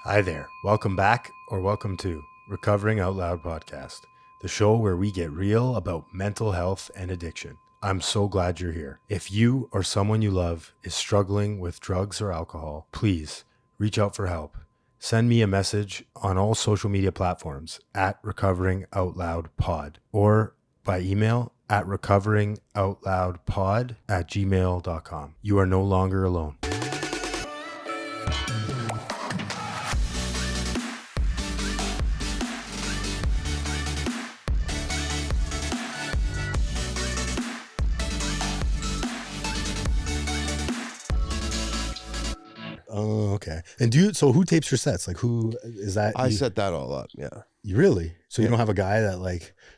Hi there. Welcome back or welcome to Recovering Out Loud podcast, the show where we get real about mental health and addiction. I'm so glad you're here. If you or someone you love is struggling with drugs or alcohol, please reach out for help. Send me a message on all social media platforms at Recovering Out Loud Pod or by email at recoveringoutloudpod@gmail.com. You are no longer alone. Oh, okay. And so who tapes your sets? Like, who is that? I set that all up. Yeah. You really? So you Yeah. don't have a guy that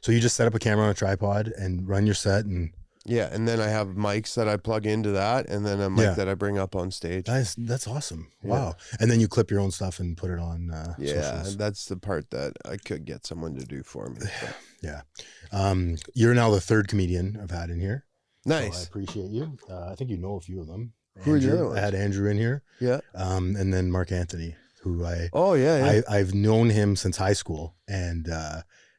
so you just set up a camera on a tripod and run your set and. Yeah. And then I have mics that I plug into that, and then a mic that I bring up on stage. That's awesome. Yeah. Wow. And then you clip your own stuff and put it on socials. That's the part that I could get someone to do for me. Yeah. You're now the third comedian I've had in here. Nice. So I appreciate you. I think you know a few of them. Who are the other ones? I had Andrew in here. Yeah. And then Mark Anthony, who I've known him since high school, and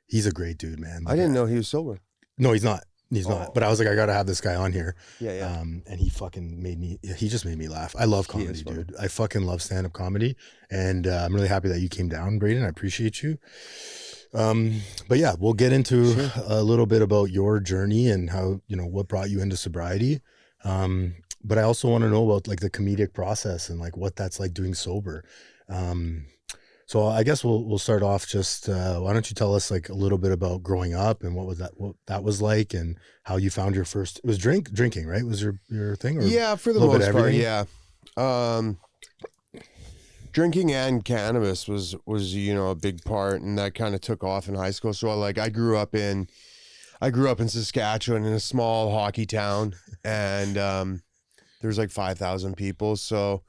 he's a great dude, man. I didn't know he was sober. No, he's not. He's not. But I was like, I got to have this guy on here. Yeah. And he fucking he just made me laugh. I love comedy, dude. I fucking love stand-up comedy. And I'm really happy that you came down, Braden. I appreciate you. But yeah, we'll get into a little bit about your journey and how, what brought you into sobriety. But I also want to know about like the comedic process and like what that's like doing sober. So I guess we'll start off just, why don't you tell us like a little bit about growing up and what that was like and how you found your first, it was drinking, right? Was your thing? Or yeah, for the most part. Yeah. Drinking and cannabis was, a big part, and that kind of took off in high school. So like I grew up in Saskatchewan in a small hockey town, and there's like 5,000 people. So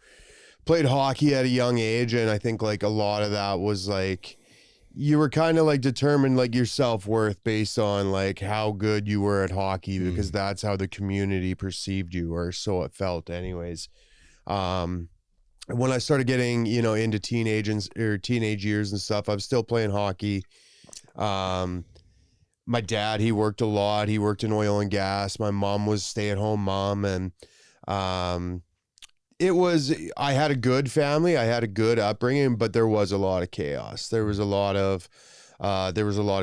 played hockey at a young age, and I think like a lot of that was like you were kind of like determined like your self-worth based on like how good you were at hockey, because that's how the community perceived you, or so it felt anyways. When I started getting, into teenage years and stuff, I was still playing hockey. My dad, he worked a lot. He worked in oil and gas. My mom was stay-at-home mom, and I had a good family. I had a good upbringing, but there was a lot of chaos. There was a lot of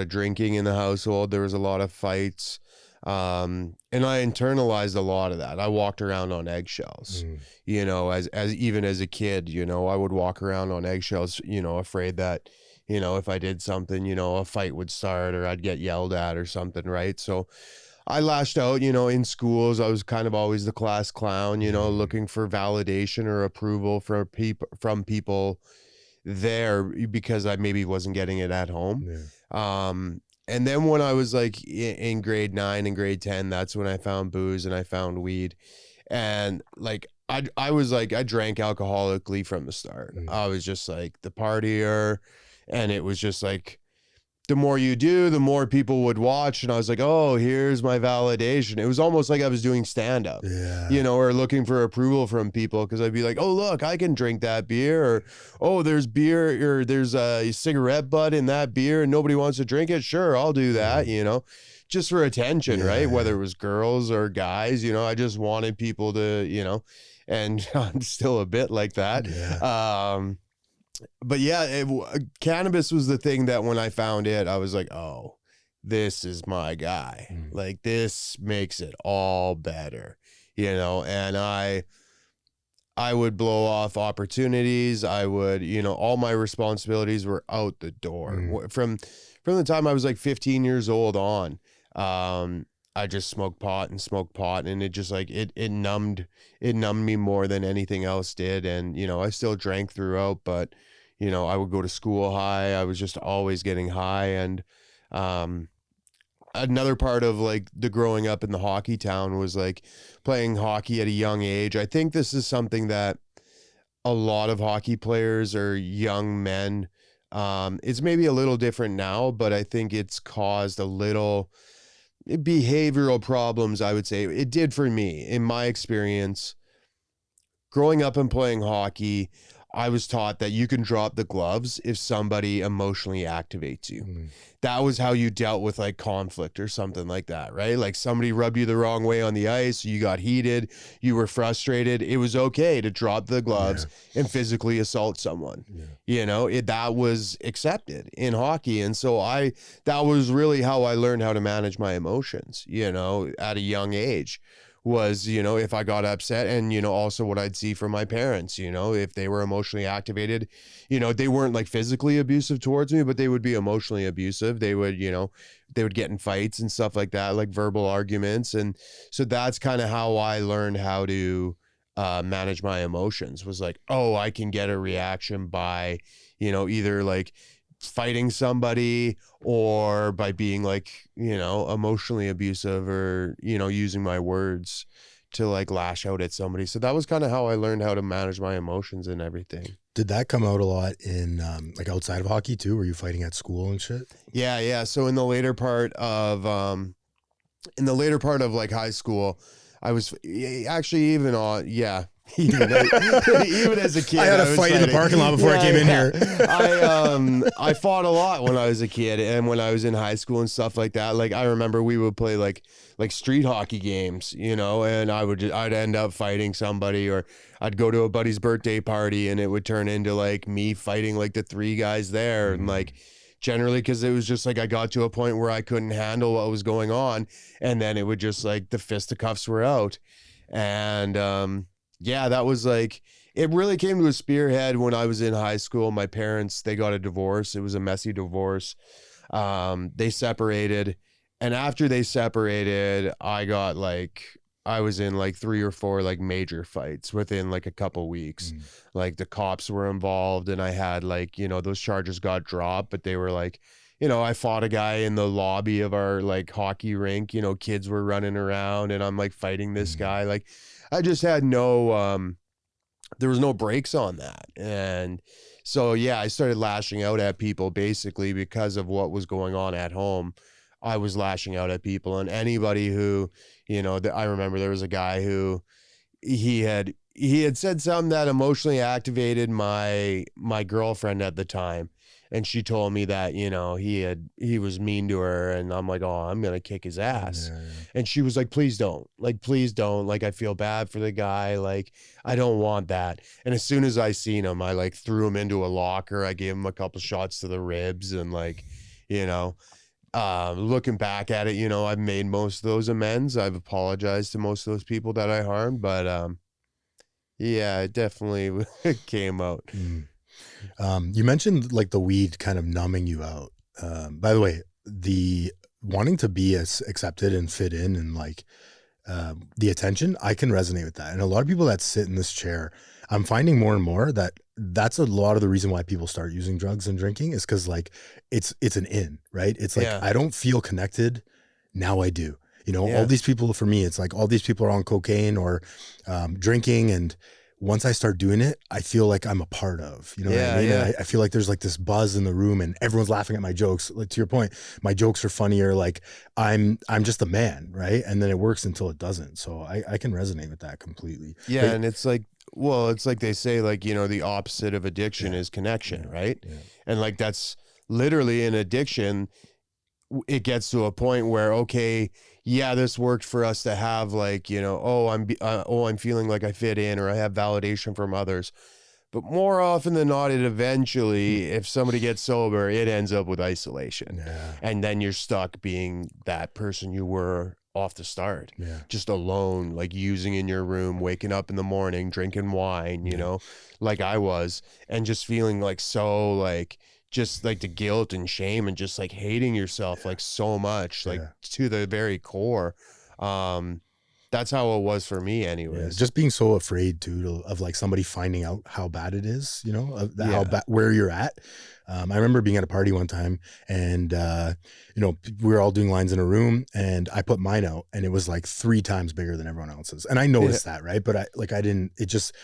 drinking in the household. There was a lot of fights. And I internalized a lot of that. I walked around on eggshells, as even as a kid, I would walk around on eggshells, afraid that, if I did something, a fight would start or I'd get yelled at or something. Right. So I lashed out, in schools. I was kind of always the class clown, looking for validation or approval from people there, because I maybe wasn't getting it at home. Yeah. And then when I was like in grade 9 and grade 10, that's when I found booze and I found weed. And like, I drank alcoholically from the start. I was just like the partier, and it was just like, the more you do, the more people would watch. And I was like, oh, here's my validation. It was almost like I was doing stand-up, or looking for approval from people. Cause I'd be like, oh, look, I can drink that beer. Or, oh, there's beer, or there's a cigarette butt in that beer and nobody wants to drink it. Sure, I'll do that, just for attention, right? Whether it was girls or guys, I just wanted people to, and I'm still a bit like that. Yeah. But yeah, cannabis was the thing that when I found it, I was like, oh, this is my guy. Like, this makes it all better, and I would blow off opportunities. I would, all my responsibilities were out the door. From the time I was like 15 years old on, I just smoked pot, and it just like, it numbed me more than anything else did. And, I still drank throughout, but I would go to school high. I was just always getting high. And another part of like the growing up in the hockey town was like playing hockey at a young age. I think this is something that a lot of hockey players or young men, it's maybe a little different now, but I think it's caused a little behavioral problems, I would say. It did for me, in my experience. Growing up and playing hockey, I was taught that you can drop the gloves if somebody emotionally activates you. That was how you dealt with like conflict or something like that, right? Like somebody rubbed you the wrong way on the ice, you got heated, you were frustrated. It was okay to drop the gloves and physically assault someone. You know, that was accepted in hockey. And so that was really how I learned how to manage my emotions, you know, at a young age. Was, you know, if I got upset, and, you know, also what I'd see from my parents, you know, if they were emotionally activated, you know, they weren't like physically abusive towards me, but they would be emotionally abusive. They would, you know, they would get in fights and stuff like that, like verbal arguments. And so that's kind of how I learned how to manage my emotions, was like, oh, I can get a reaction by, you know, either like fighting somebody or by being like, you know, emotionally abusive, or, you know, using my words to like lash out at somebody. So that was kind of how I learned how to manage my emotions and everything. Did that come out a lot in like outside of hockey too? Were you fighting at school and shit? Yeah. So in the later part of like high school, I was actually even on, even as a kid, I had a fight in the parking lot before I came in here. I fought a lot when I was a kid, and when I was in high school and stuff like that. Like I remember we would play like street hockey games, you know, and I'd end up fighting somebody, or I'd go to a buddy's birthday party and it would turn into like me fighting like the three guys there, and like generally because it was just like I got to a point where I couldn't handle what was going on, and then it would just like the fisticuffs were out, and yeah, that was like, it really came to a spearhead when I was in high school. My parents, they got a divorce. It was a messy divorce. They separated. And after they separated, I was in like 3 or 4 like major fights within like a couple weeks. Like the cops were involved, and I had like, you know, those charges got dropped, but they were like, you know, I fought a guy in the lobby of our like hockey rink, you know, kids were running around and I'm like fighting this guy. Like I just had there was no brakes on that. And so, yeah, I started lashing out at people basically because of what was going on at home. I was lashing out at people, and anybody who, you know, I remember there was a guy who he had said something that emotionally activated my girlfriend at the time. And she told me that, you know, he was mean to her, and I'm like, oh, I'm going to kick his ass. And she was like, please don't. Like, I feel bad for the guy. Like, I don't want that. And as soon as I seen him, I like threw him into a locker. I gave him a couple shots to the ribs, and like, you know, looking back at it, you know, I've made most of those amends. I've apologized to most of those people that I harmed, but yeah, it definitely came out. You mentioned like the weed kind of numbing you out. By the way, the wanting to be as accepted and fit in, and like the attention, I can resonate with that. And a lot of people that sit in this chair, I'm finding more and more that that's a lot of the reason why people start using drugs and drinking, is because like it's an in, right? It's like, I don't feel connected. Now I do. You know, all these people, for me, it's like all these people are on cocaine or drinking, and once I start doing it, I feel like I'm a part of, you know what I mean? I feel like there's like this buzz in the room, and everyone's laughing at my jokes. Like, to your point, my jokes are funnier. Like I'm just a man, right? And then it works until it doesn't. So I can resonate with that completely. Yeah. But, and it's like, well, it's like they say, like, you know, the opposite of addiction is connection, right? And like, that's literally an addiction. It gets to a point where, okay, yeah, this worked for us to have like, you know, I'm feeling like I fit in, or I have validation from others. But more often than not, it eventually, if somebody gets sober, it ends up with isolation. And then you're stuck being that person you were off the start, just alone, like using in your room, waking up in the morning, drinking wine, you know, like I was, and just feeling like so like, just like the guilt and shame and just like hating yourself like so much, like to the very core. That's how it was for me anyways. Just being so afraid too of like somebody finding out how bad it is, you know, how bad, where you're at. I remember being at a party one time, and you know, we were all doing lines in a room, and I put mine out, and it was like 3 times bigger than everyone else's. And I noticed that, right? But I didn't, it just,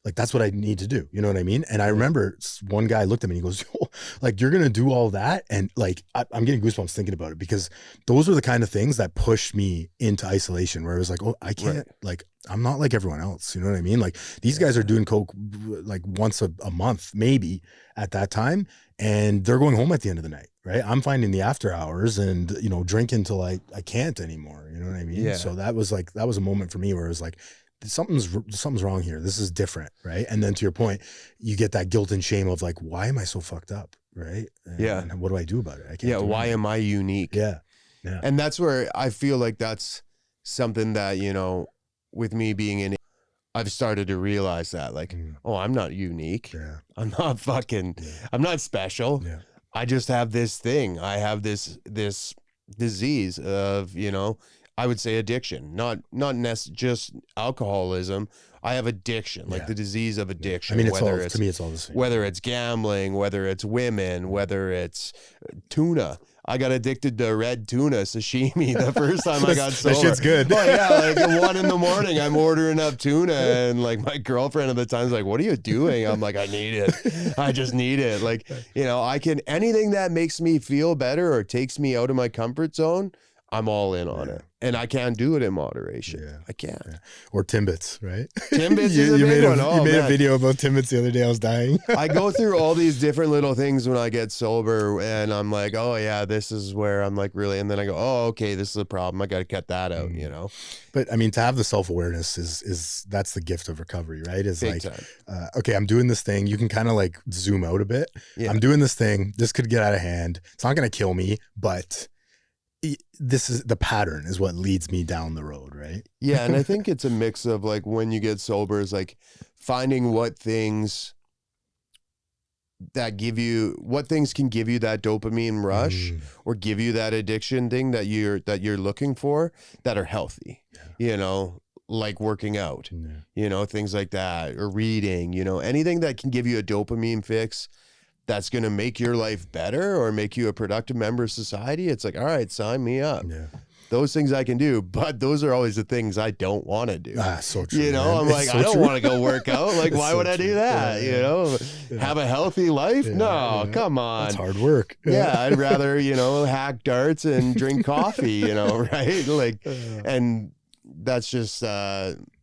Like, that's what I need to do. You know what I mean? And I remember one guy looked at me and he goes, "Yo, like, you're going to do all that?" And like, I'm getting goosebumps thinking about it, because those were the kind of things that pushed me into isolation, where I was like, oh, I can't, like, I'm not like everyone else. You know what I mean? Like, these guys are doing coke like once a month, maybe at that time. And they're going home at the end of the night. Right. I'm finding the after hours and, you know, drinking till I can't anymore. You know what I mean? Yeah. So that was a moment for me where it was like, something's wrong here. This is different. Right. And then to your point, you get that guilt and shame of like, why am I so fucked up? Right. And what do I do about it? I can't. Yeah. Why am I unique? Yeah. Yeah. And that's where I feel like that's something that, you know, with me being in, I've started to realize that, like, oh, I'm not unique. Yeah. I'm not fucking, I'm not special. Yeah. I just have this thing. I have this disease of, you know, I would say addiction, not just alcoholism. I have addiction, like the disease of addiction. I mean, to me, it's all the same. Whether it's gambling, whether it's women, whether it's tuna. I got addicted to red tuna sashimi the first time I got sober. That shit's good. Oh yeah, like at 1 a.m, I'm ordering up tuna, and like my girlfriend at the time's like, "What are you doing?" I'm like, "I need it. I just need it." Like, you know, anything that makes me feel better or takes me out of my comfort zone, I'm all in on it. And I can't do it in moderation. Yeah. I can't. Yeah. Or Timbits, right? Timbits is a big one. You made a video about Timbits the other day. I was dying. I go through all these different little things when I get sober, and I'm like, oh yeah, this is where I'm like really, and then I go, oh, okay, this is a problem. I got to cut that out, you know? But I mean, to have the self-awareness is that's the gift of recovery, right? Is Big like, time. Okay, I'm doing this thing. You can kind of like zoom out a bit. Yeah. I'm doing this thing. This could get out of hand. It's not going to kill me, but this is the pattern is what leads me down the road, right? Yeah, and I think it's a mix of like when you get sober is like finding what things can give you that dopamine rush or give you that addiction thing that you're looking for that are healthy. You know, like working out. You know, things like that, or reading, you know, anything that can give you a dopamine fix that's going to make your life better or make you a productive member of society. It's like, all right, sign me up. Yeah. Those things I can do, but those are always the things I don't want to do. So true. You know, man. I'm like, I don't want to go work out. Like, why would I do that? You know, have a healthy life? No, come on. It's hard work. Yeah, I'd rather, you know, hack darts and drink coffee, you know, right? Like, and that's just,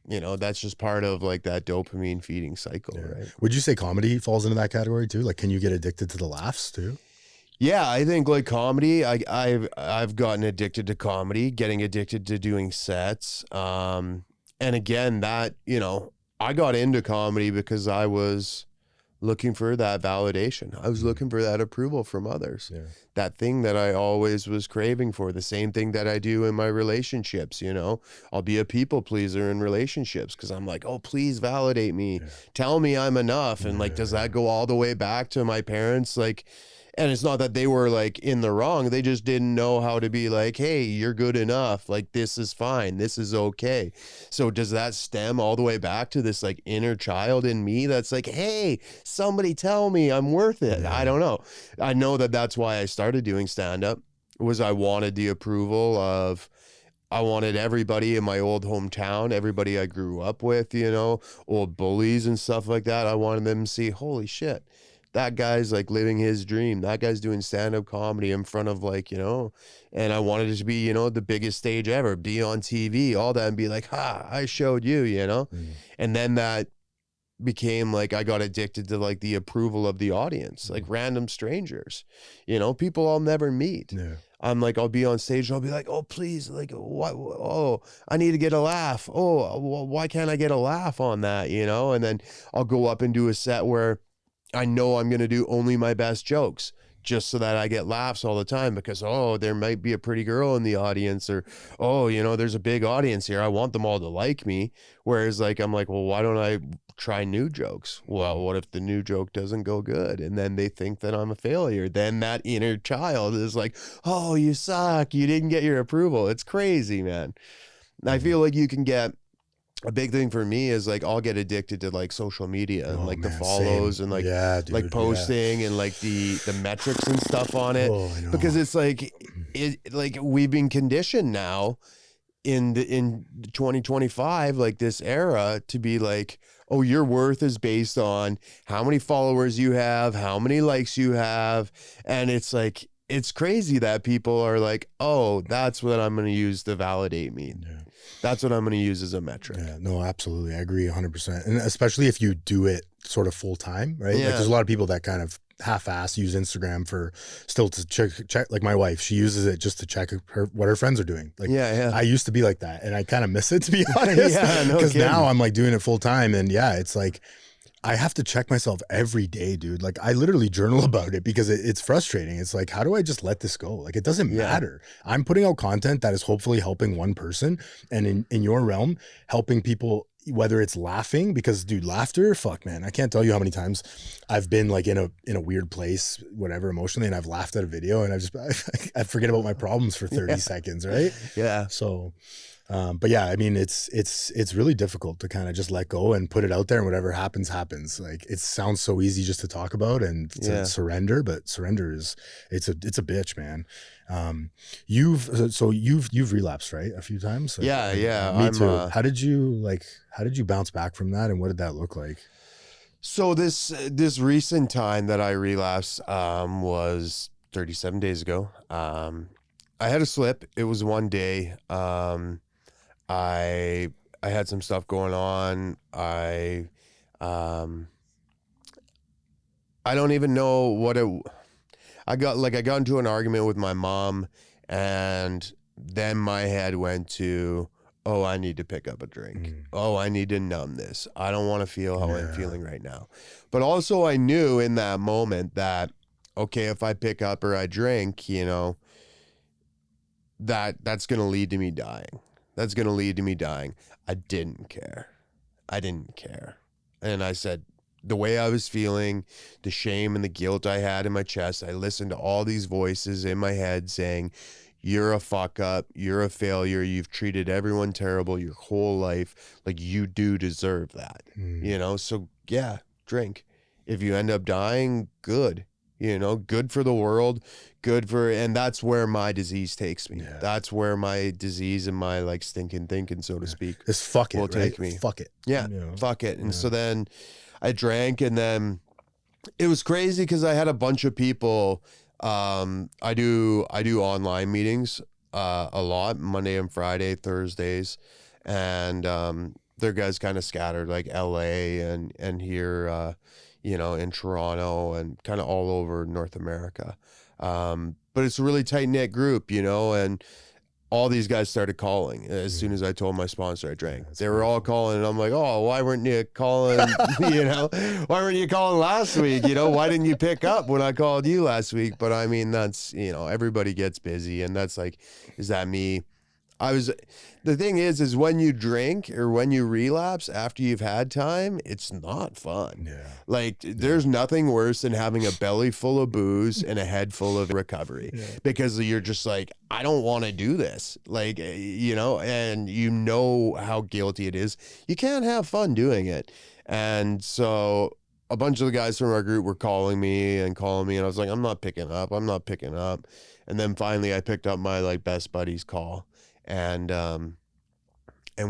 you know, that's just part of like that dopamine feeding cycle, right? Would you say comedy falls into that category too? Like, can you get addicted to the laughs too? Yeah, I think like comedy, I've gotten addicted to comedy, getting addicted to doing sets. And again, that, you know, I got into comedy because I was looking for that validation. I was looking for that approval from others. Yeah. That thing that I always was craving for, the same thing that I do in my relationships, you know. I'll be a people pleaser in relationships because I'm like, oh, please validate me. Yeah. Tell me I'm enough. And like, does that go all the way back to my parents? Like, and it's not that they were like in the wrong. They just didn't know how to be like, hey, you're good enough. Like, this is fine. This is okay. So does that stem all the way back to this like inner child in me that's like, hey, somebody tell me I'm worth it? Yeah. I don't know. I know that that's why I started doing stand-up, was I wanted the approval of, I wanted everybody in my old hometown, everybody I grew up with, you know, old bullies and stuff like that. I wanted them to see, holy shit, that guy's like living his dream. That guy's doing stand-up comedy in front of like, you know, and I wanted it to be, you know, the biggest stage ever, be on TV, all that, and be like, ha, I showed you, you know? And then that became like, I got addicted to like the approval of the audience, like random strangers, you know, people I'll never meet. Yeah. I'm like, I'll be on stage and I'll be like, oh, please, like, what? Oh, I need to get a laugh. Oh, why can't I get a laugh on that, you know? And then I'll go up and do a set where I know I'm going to do only my best jokes just so that I get laughs all the time because, oh, there might be a pretty girl in the audience, or, oh, you know, there's a big audience here. I want them all to like me. Whereas like, I'm like, well, why don't I try new jokes? Well, what if the new joke doesn't go good? And then they think that I'm a failure. Then that inner child is like, oh, you suck. You didn't get your approval. It's crazy, man. I feel like you can get, a big thing for me is like I'll get addicted to like social media and like the follows and like like posting and like the metrics and stuff on it, because it's like like we've been conditioned now in 2025, like this era, to be like, oh, your worth is based on how many followers you have, how many likes you have. And it's like, it's crazy that people are like, oh, that's what I'm going to use to validate me. Yeah. That's what I'm going to use as a metric. Yeah, no, absolutely. I agree 100%. And especially if you do it sort of full time, right? Yeah. Like there's a lot of people that kind of half-ass use Instagram for still to check, like my wife, she uses it just to check what her friends are doing. Like Yeah. I used to be like that and I kind of miss it, to be honest. Yeah, no because kidding. now I'm like doing it full time, and yeah, it's like I have to check myself every day, dude. Like I literally journal about it because it's frustrating. It's like, how do I just let this go? Like it doesn't matter. I'm putting out content that is hopefully helping one person, and in your realm, helping people, whether it's laughing, because dude, laughter, fuck man, I can't tell you how many times I've been like in a weird place, whatever, emotionally, and I've laughed at a video and I forget about my problems for 30 seconds, right? Yeah. So but yeah, I mean, it's really difficult to kind of just let go and put it out there, and whatever happens, happens. Like it sounds so easy just to talk about and to surrender, but surrender is it's a bitch, man. You've relapsed, right? A few times. Like, Yeah. Me too. How did you bounce back from that, and what did that look like? So this recent time that I relapsed was 37 days ago. I had a slip. It was one day. I had some stuff going on. I don't even know what it. I got into an argument with my mom, and then my head went to, oh, I need to pick up a drink. Oh, I need to numb this. I don't want to feel how I'm feeling right now. But also I knew in that moment that, okay, if I pick up or I drink, you know, that's going to lead to me dying. That's going to lead to me dying. I didn't care. And I said, the way I was feeling, the shame and the guilt I had in my chest, I listened to all these voices in my head saying, you're a fuck up, you're a failure, you've treated everyone terrible your whole life, like you do deserve that, you know? So yeah, drink. If you end up dying, good. You know, good for the world, and that's where my disease takes me. Yeah. That's where my disease and my like stinking thinking, so to speak, this fuck it, will take me. Fuck it. Yeah, you know? Fuck it. And so then I drank, and then it was crazy because I had a bunch of people. I do online meetings a lot, Monday and Friday, Thursdays, and they're guys kind of scattered like LA and here. You know, in Toronto and kind of all over North America. But it's a really tight-knit group, you know, and all these guys started calling as soon as I told my sponsor I drank. They were all calling, and I'm like, oh, why weren't you calling, you know? Why weren't you calling last week? You know, why didn't you pick up when I called you last week? But I mean, that's, you know, everybody gets busy, and that's like, is that me? The thing is when you drink or when you relapse after you've had time, it's not fun. Yeah. Like there's nothing worse than having a belly full of booze and a head full of recovery because you're just like, I don't want to do this. Like, you know, and you know how guilty it is. You can't have fun doing it. And so a bunch of the guys from our group were calling me, and I was like, I'm not picking up. And then finally I picked up my like best buddy's call. And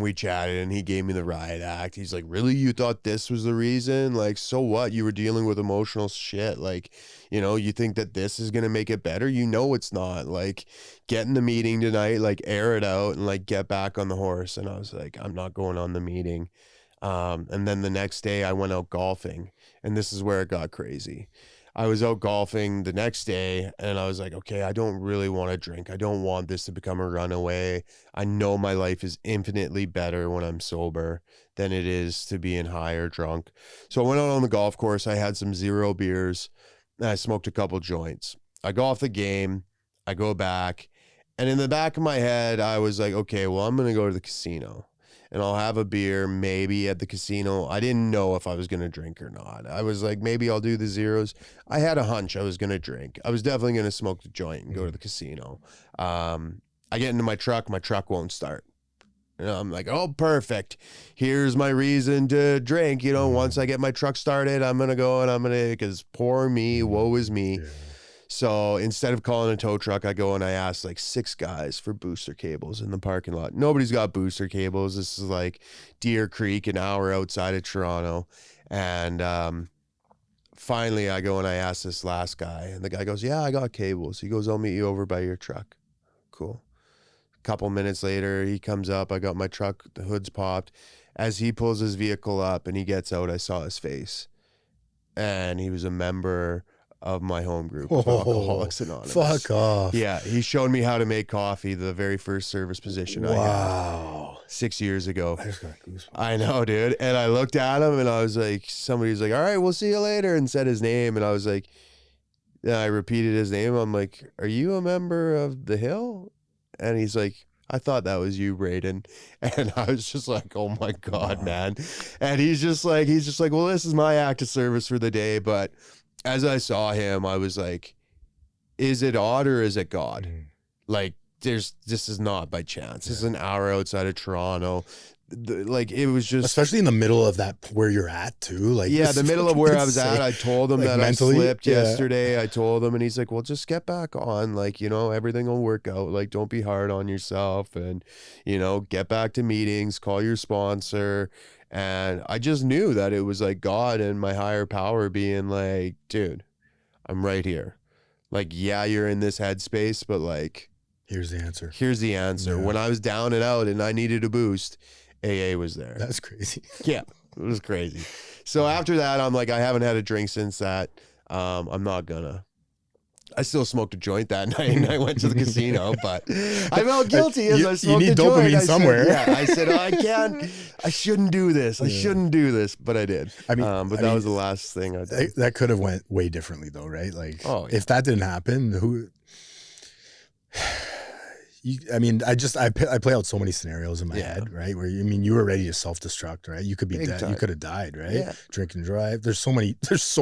we chatted, and he gave me the riot act. He's like, really? You thought this was the reason? Like, so what? You were dealing with emotional shit. Like, you know, you think that this is going to make it better? You know, it's not. Like, get in the meeting tonight, like air it out and like get back on the horse. And I was like, I'm not going on the meeting. And then the next day I went out golfing, and this is where it got crazy. I was out golfing the next day, and I was like, okay, I don't really want to drink. I don't want this to become a runaway. I know my life is infinitely better when I'm sober than it is to being high or drunk. So I went out on the golf course. I had some 0 beers, and I smoked a couple joints. I go off the game. I go back, and in the back of my head, I was like, okay, well, I'm going to go to the casino, and I'll have a beer maybe at the casino. I didn't know if I was going to drink or not. I was like, maybe I'll do the zeros. I had a hunch I was going to drink. I was definitely going to smoke the joint and go to the casino. I get into my truck won't start. And I'm like, oh, perfect. Here's my reason to drink. You know, once I get my truck started, I'm going to go and because poor me, woe is me. Yeah. So instead of calling a tow truck, I go and I ask like 6 guys for booster cables in the parking lot. Nobody's got booster cables. This is like Deer Creek, an hour outside of Toronto. And finally I go and I ask this last guy, and the guy goes, yeah, I got cables. He goes, I'll meet you over by your truck. Cool. A couple minutes later, he comes up. I got my truck, the hood's popped. As he pulls his vehicle up and he gets out, I saw his face. And he was a member of my home group, Alcoholics Anonymous. Fuck off. Yeah, he showed me how to make coffee, the very first service position I had 6 years ago. I just got goosebumps. I know, dude. And I looked at him and I was like, somebody's like, all right, we'll see you later, and said his name. And I was like, yeah, I repeated his name. I'm like, are you a member of the Hill? And he's like, I thought that was you, Braden. And I was just like, oh my God, man. And he's just like, well, this is my act of service for the day. But as I saw him, I was like, is it odd or is it God? Like, this is not by chance. This is an hour outside of Toronto. Like, it was just, especially in the middle of that where you're at too. Like, yeah, the middle of where I was at. I told him like that mentally, I slipped yesterday. I told him, and he's like, well, just get back on. Like, you know, everything will work out. Like, don't be hard on yourself, and, you know, get back to meetings, call your sponsor. And I just knew that it was like God and my higher power being like, dude, I'm right here. Like, yeah, you're in this headspace, but like, here's the answer. Here's the answer. Yeah. When I was down and out and I needed a boost, AA was there. That's crazy. Yeah, it was crazy. So after that, I'm like, I haven't had a drink since that. I'm not gonna. I still smoked a joint that night, and I went to the casino, but I felt guilty as I smoked you need a joint. dopamine somewhere. I said, oh, I can't. I shouldn't do this. I shouldn't do this, but I did. But that was the last thing I did. That could have went way differently, though, right? Like, yeah. if that didn't happen, who? I play out so many scenarios in my head, right? Where you were ready to self-destruct, right? You could be dead. You could have died, right? Yeah. Drink and drive. There's so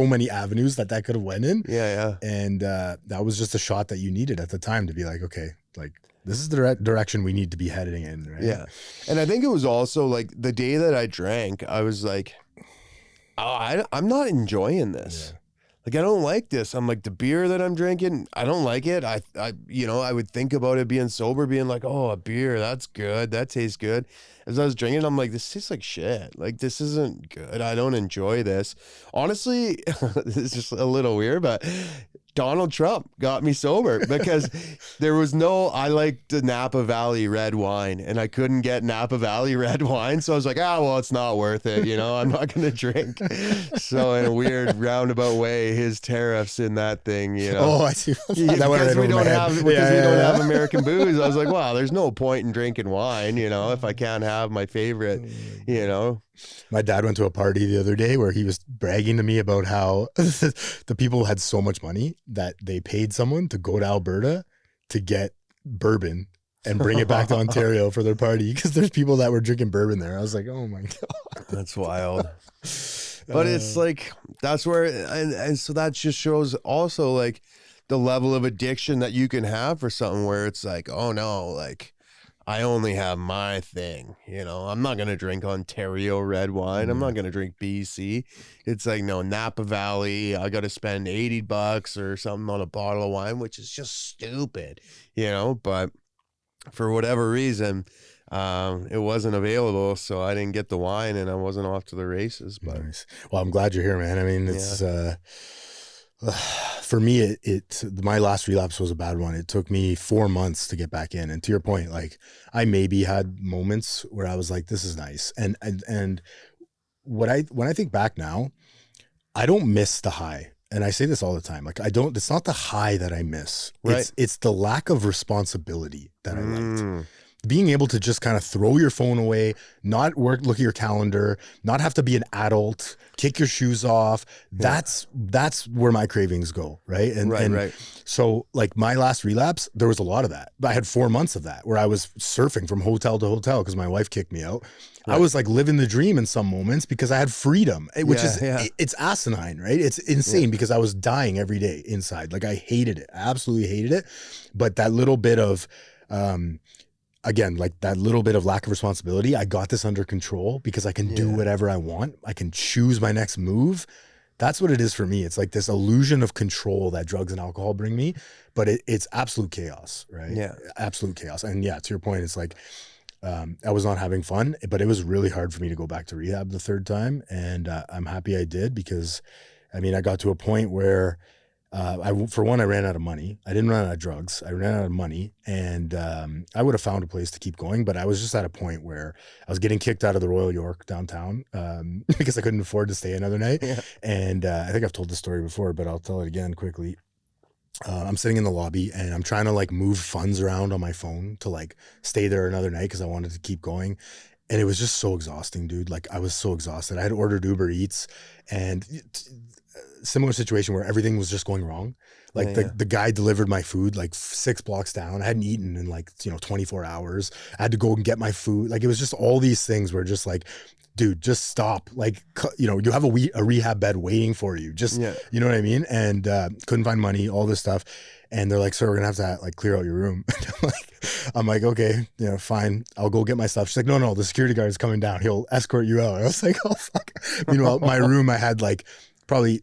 many avenues that could have went in. Yeah. And that was just a shot that you needed at the time to be like, okay, like, this is the direction we need to be heading in, right? Yeah. And I think it was also like the day that I drank, I was like, oh, I'm not enjoying this. Yeah. Like, I don't like this. I'm like, the beer that I'm drinking, I don't like it. I would think about it being sober, being like, oh, a beer, that's good. That tastes good. As I was drinking, I'm like, this tastes like shit. Like, this isn't good. I don't enjoy this. Honestly, this is just a little weird, but Donald Trump got me sober because I liked the Napa Valley red wine, and I couldn't get Napa Valley red wine. So I was like, well, it's not worth it. You know, I'm not going to drink. So in a weird roundabout way, his tariffs in that thing, you know. Oh, I see. Because we don't have American booze. I was like, wow, there's no point in drinking wine, you know, if I can't have my favorite, you know. My dad went to a party the other day where he was bragging to me about how the people had so much money that they paid someone to go to Alberta to get bourbon and bring it back to Ontario for their party because there's people that were drinking bourbon there. I was like, oh my God. That's wild. But it's like, that's where, and so that just shows also like the level of addiction that you can have for something where it's like, oh no, like, I only have my thing, you know. I'm not going to drink Ontario red wine. I'm not going to drink BC. It's like, no, Napa Valley, I got to spend $80 or something on a bottle of wine, which is just stupid, you know. But for whatever reason, it wasn't available, so I didn't get the wine and I wasn't off to the races. But nice. Well, I'm glad you're here, man. I mean, it's for me, my last relapse was a bad one. It took me 4 months to get back in. And to your point, like, I maybe had moments where I was like, this is nice. And when I think back now, I don't miss the high. And I say this all the time. Like, it's not the high that I miss. Right. It's the lack of responsibility that I liked. Being able to just kind of throw your phone away, not look at your calendar, not have to be an adult, kick your shoes off. That's where my cravings go, right? And so, like, my last relapse, there was a lot of that. I had 4 months of that where I was surfing from hotel to hotel because my wife kicked me out. Right. I was like living the dream in some moments because I had freedom, which it's asinine, right? It's insane because I was dying every day inside. Like, I hated it. I absolutely hated it. But that little bit of, again, like that little bit of lack of responsibility, I got this under control because I can do whatever I want. I can choose my next move. That's what it is for me. It's like this illusion of control that drugs and alcohol bring me, but it's absolute chaos, right? Yeah. Absolute chaos. And yeah, to your point, it's like, I was not having fun, but it was really hard for me to go back to rehab the third time. And I'm happy I did, because I mean, I got to a point where for one, I ran out of money. I didn't run out of drugs. I ran out of money, and I would have found a place to keep going. But I was just at a point where I was getting kicked out of the Royal York downtown because I couldn't afford to stay another night. Yeah. And I think I've told the story before, but I'll tell it again quickly. I'm sitting in the lobby and I'm trying to like move funds around on my phone to like stay there another night because I wanted to keep going. And it was just so exhausting, dude. Like I was so exhausted. I had ordered Uber Eats, and similar situation where everything was just going wrong. Like the guy delivered my food like 6 blocks down. I hadn't eaten in like, 24 hours. I had to go and get my food. Like it was just all these things were just like, dude, just stop. Like, you have a rehab bed waiting for you. Just, you know what I mean? And couldn't find money, all this stuff. And they're like, sir, we're gonna have to like clear out your room. I'm like, okay, fine. I'll go get my stuff. She's like, no, the security guard is coming down. He'll escort you out. I was like, oh fuck. Meanwhile, my room, I had like probably,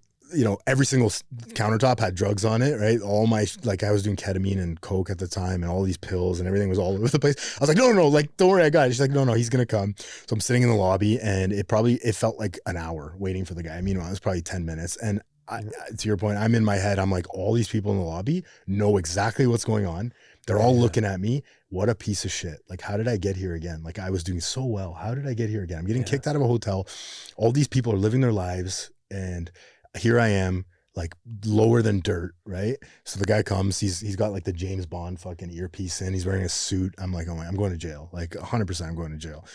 every single countertop had drugs on it, right? All my, like I was doing ketamine and coke at the time, and all these pills and everything was all over the place. I was like, no, like, don't worry, I got it. She's like, no, he's going to come. So I'm sitting in the lobby, and it felt like an hour waiting for the guy. Meanwhile, it was probably 10 minutes. And to your point, I'm in my head, I'm like, all these people in the lobby know exactly what's going on. They're all looking at me. What a piece of shit. Like, how did I get here again? Like, I was doing so well. How did I get here again? I'm getting kicked out of a hotel. All these people are living their lives, and here I am, like lower than dirt, right? So the guy comes, he's got like the James Bond fucking earpiece in, he's wearing a suit. I'm like, oh my, I'm going to jail. Like 100% I'm going to jail.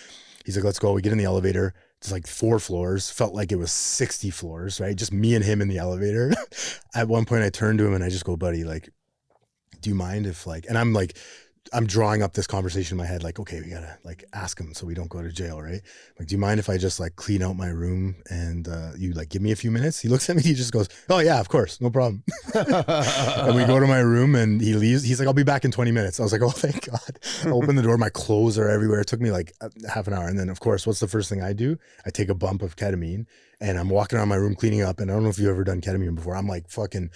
He's like, let's go. We get in the elevator. It's like 4 floors. Felt like it was 60 floors, right? Just me and him in the elevator. At one point I turned to him and I just go, buddy, like, do you mind if like, and I'm drawing up this conversation in my head, like, okay, we gotta like ask him so we don't go to jail, right? Like, do you mind if I just like clean out my room and you like give me a few minutes? He looks at me, he just goes, oh yeah, of course, no problem. And we go to my room and he leaves. He's like, I'll be back in 20 minutes. I was like, oh, thank God. I open the door, my clothes are everywhere. It took me like half an hour. And then of course, what's the first thing I do? I take a bump of ketamine and I'm walking around my room cleaning up. And I don't know if you've ever done ketamine before. I'm like fucking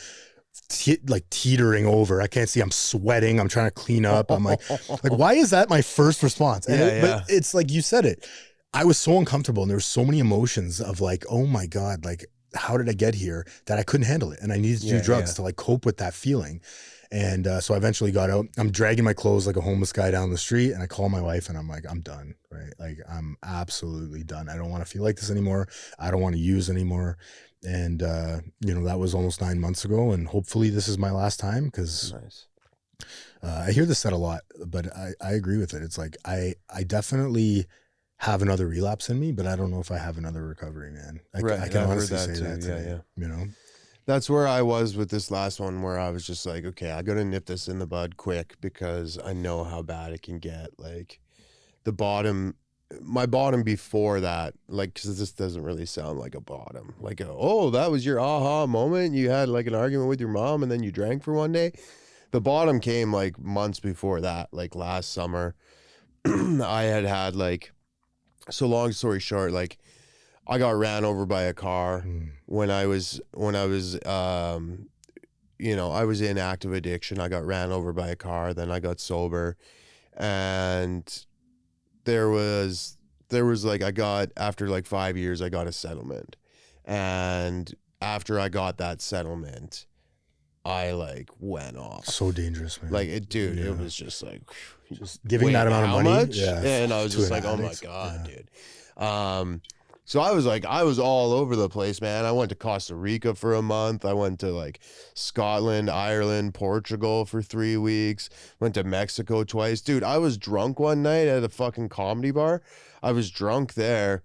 teetering over. I can't see. I'm sweating. I'm trying to clean up. I'm like why is that my first response? And but it's like you said it. I was so uncomfortable, and there were so many emotions of like, oh my God, like how did I get here, that I couldn't handle it, and I needed to do drugs to like cope with that feeling. And so I eventually got out. I'm dragging my clothes like a homeless guy down the street, and I call my wife and I'm like, I'm done, right? Like I'm absolutely done. I don't want to feel like this anymore. I don't want to use anymore. And that was almost 9 months ago, and hopefully this is my last time, because I hear this said a lot, but I agree with it. It's like I definitely have another relapse in me, but I don't know if I have another recovery, man. I can honestly say that today, That's where I was with this last one, where I was just like, okay, I gotta nip this in the bud quick, because I know how bad it can get. Like my bottom before that, like, because this doesn't really sound like a bottom. Like, that was your aha moment. You had like an argument with your mom and then you drank for one day. The bottom came like months before that, like last summer. I had like, so long story short, like I got ran over by a car when I was I was in active addiction. I got ran over by a car, then I got sober, and there was like, after like 5 years, I got a settlement. And after I got that settlement, I like went off. So dangerous, man. Like it was just like, just giving that amount of money. Much? Yeah. And I was just like, oh my God, dude. So I was all over the place, man. I went to Costa Rica for a month. I went to like Scotland, Ireland, Portugal for 3 weeks. Went to Mexico twice. Dude, I was drunk one night at a fucking comedy bar. I was drunk there.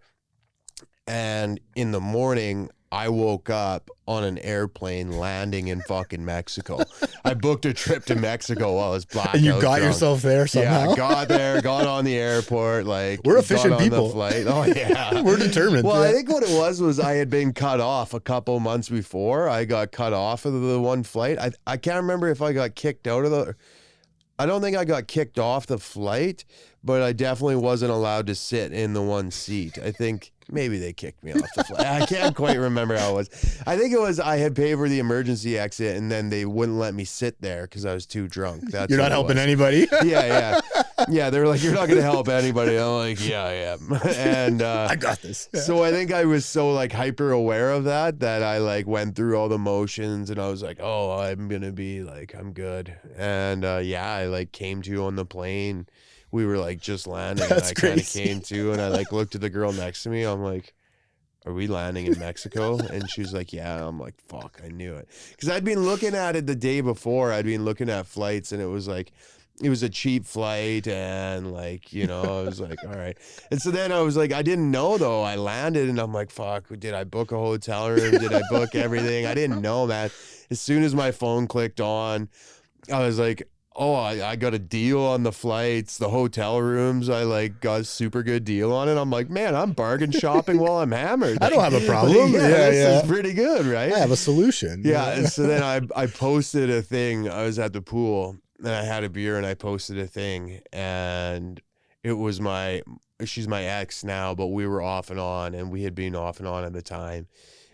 And in the morning, I woke up on an airplane landing in fucking Mexico. I booked a trip to Mexico while I was black. And you got yourself there somehow? Yeah, I got there, got on the airport. Like, we're efficient people. The flight. Oh, yeah. We're determined. Well, I think what it was I had been cut off a couple months before. I got cut off of the one flight. I can't remember if I got kicked out of I don't think I got kicked off the flight, but I definitely wasn't allowed to sit in the one seat. I think maybe they kicked me off the flight. I can't quite remember how it was. I think it was I had paid for the emergency exit, and then they wouldn't let me sit there because I was too drunk. That's You're not helping anybody. Yeah. They were like, "You're not gonna help anybody." I'm like, "Yeah, I am." And I got this. so I think I was so like hyper aware of that I like went through all the motions, and I was like, "Oh, I'm gonna be like, I'm good." And I like came to on the plane. We were like just landing, That's and I kind of crazy. came to, and I like looked at the girl next to me. I'm like, "Are we landing in Mexico?" And she was like, "Yeah." I'm like, "Fuck, I knew it." Because I'd been looking at it the day before. I'd been looking at flights, and it was like, it was a cheap flight, and like, you know, I was like, all right. And so then I was like, I didn't know though. I landed, and I'm like, fuck, did I book a hotel room? Did I book everything? I didn't know, man. As soon as my phone clicked on, I was like, oh, I got a deal on the flights, the hotel rooms. I like got a super good deal on it. I'm like, man, I'm bargain shopping while I'm hammered. I don't have a problem. This is pretty good, right? I have a solution. Yeah. And so then I posted a thing. I was at the pool and I had a beer and I posted a thing, and it was she's my ex now, but we were off and on, and we had been off and on at the time.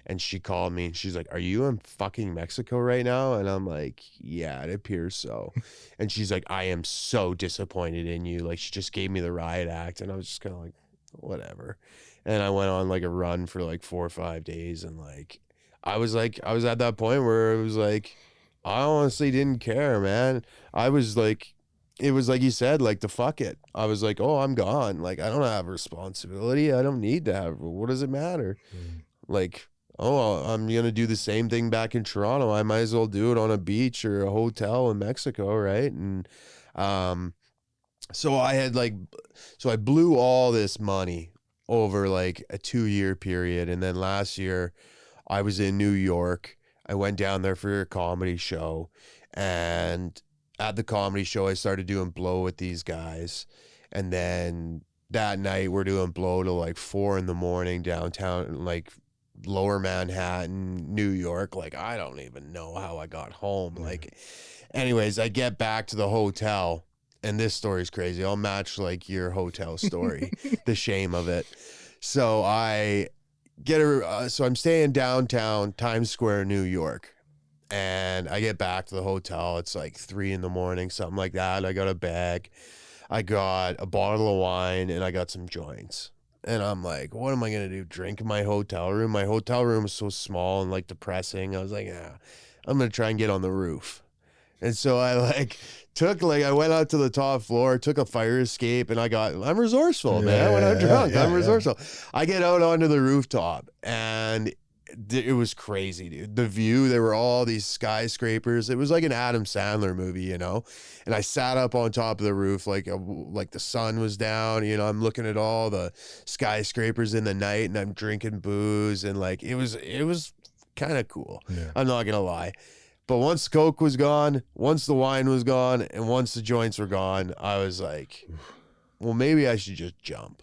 And she called me and she's like, "Are you in fucking Mexico right now?" And I'm like, "Yeah, it appears so." And she's like, "I am so disappointed in you." Like, she just gave me the riot act, and I was just kind of like, whatever. And I went on like a run for like 4 or 5 days, and like I was at that point where it was like, I honestly didn't care, man. I was like, it was like you said, like the fuck it. I was like, oh, I'm gone. Like, I don't have responsibility. I don't need to have. What does it matter? Like, oh, I'm going to do the same thing back in Toronto. I might as well do it on a beach or a hotel in Mexico, right? And so I blew all this money over like a 2-year period. And then last year I was in New York. I went down there for a comedy show, and at the comedy show, I started doing blow with these guys. And then that night we're doing blow till like 4 a.m. downtown, like Lower Manhattan, New York. Like, I don't even know how I got home. Like, anyways, I get back to the hotel, and this story's crazy. I'll match like your hotel story, the shame of it. So I so I'm staying downtown Times Square, New York, and I get back to the hotel. It's like 3 a.m, something like that. I got a bag, I got a bottle of wine, and I got some joints. And I'm like, what am I going to do? Drink in my hotel room? My hotel room is so small and like depressing. I was like, yeah, I'm going to try and get on the roof. And so I I went out to the top floor, took a fire escape, and I'm resourceful, man. When I'm drunk, I'm resourceful. I get out onto the rooftop, and it was crazy, dude. The view, there were all these skyscrapers. It was like an Adam Sandler movie, you know? And I sat up on top of the roof, like the sun was down, you know, I'm looking at all the skyscrapers in the night, and I'm drinking booze, and like, it was kind of cool. Yeah. I'm not going to lie. But once Coke was gone, once the wine was gone, and once the joints were gone, I was like, well, maybe I should just jump.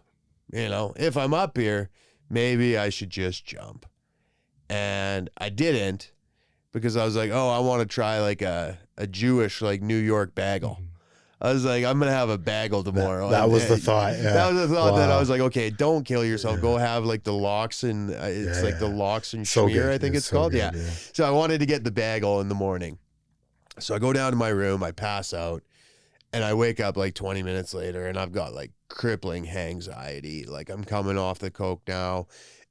You know, if I'm up here, maybe I should just jump. And I didn't, because I was like, oh, I want to try like a Jewish like New York bagel. I was like, I'm going to have a bagel tomorrow. That was the thought. Yeah. That was the thought. That I was like, okay, don't kill yourself. Yeah. Go have like the lox and it's like the lox and schmear, I think it's called. Good, yeah. So I wanted to get the bagel in the morning. So I go down to my room, I pass out, and I wake up like 20 minutes later, and I've got like crippling anxiety. Like, I'm coming off the Coke now.